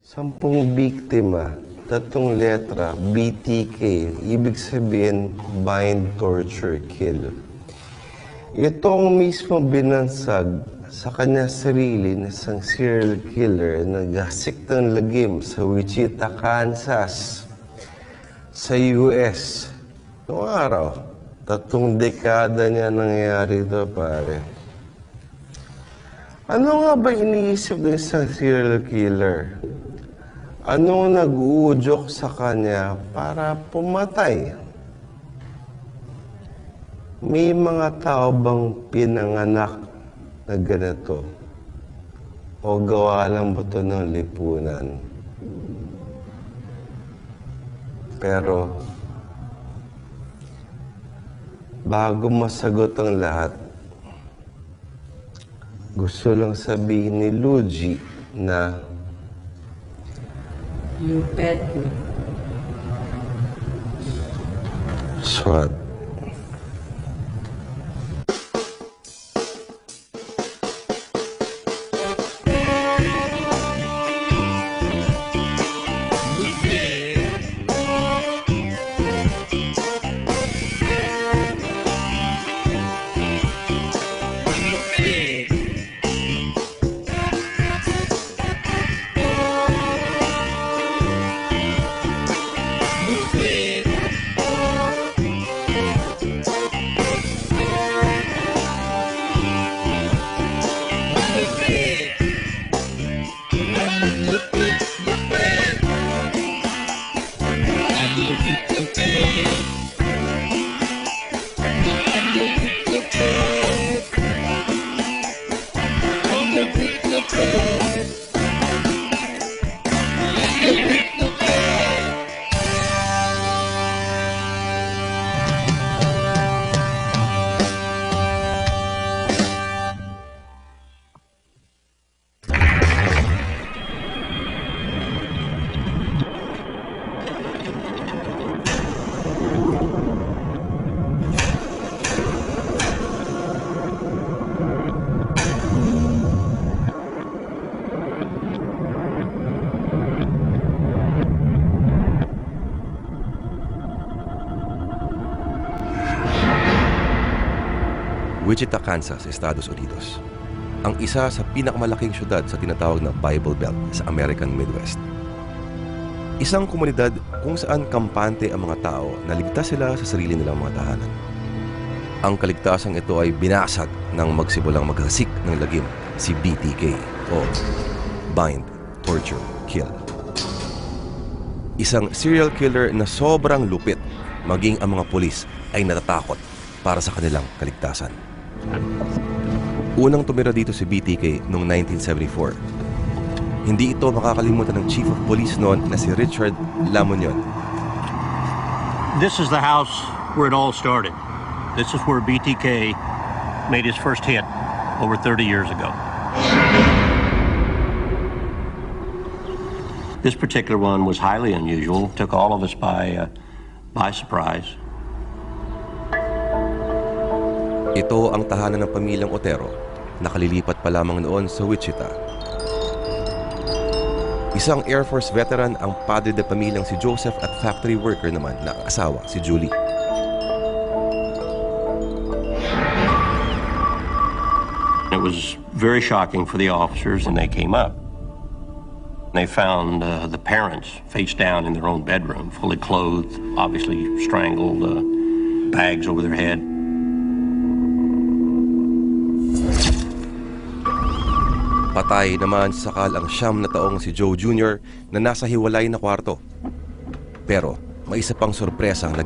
10 biktima, 3 letra, BTK, ibig sabihin, bind, torture, kill. Ito ang mismo binansag sa kanya sarili na isang serial killer na gasik ng lagim sa Wichita, Kansas, sa US. Noong araw, 3 dekada niya nangyayari ito, pare. Ano nga ba iniisip ng isang serial killer? Ano nag-uudyok sa kanya para pumatay? May mga tao bang pinanganak na ganito? O gawa lang ba ito ng lipunan? Pero, bago masagot ang lahat, gusto lang sabihin ni Luigi na You pet me. SWAT. Wichita, Kansas, Estados Unidos. Ang isa sa pinakamalaking syudad sa tinatawag na Bible Belt sa American Midwest. Isang komunidad kung saan kampante ang mga tao na ligtas sila sa sarili nilang mga tahanan. Ang kaligtasang ito ay binasag ng magsimulang maghasik ng lagim, si BTK o Bind, Torture, Kill. Isang serial killer na sobrang lupit, maging ang mga pulis ay natatakot para sa kanilang kaligtasan. Unang tumira dito si BTK noong 1974. Hindi ito makakalimutan ng Chief of Police noon na si Richard Lamunion. This is the house where it all started. This is where BTK made his first hit over 30 years ago. This particular one was highly unusual, took all of us by surprise. Ito ang tahanan ng pamilyang Otero, nakalilipat pa lamang noon sa Wichita. Isang Air Force veteran ang padre de pamilyang si Joseph at factory worker naman na asawa si Julie. It was very shocking for the officers when they came up. They found the parents face down in their own bedroom, fully clothed, obviously strangled, bags over their head. Patay naman sa sakal ang 9 na taong si Joe Jr. na nasa hiwalay na kwarto. Pero may isa pang sorpresang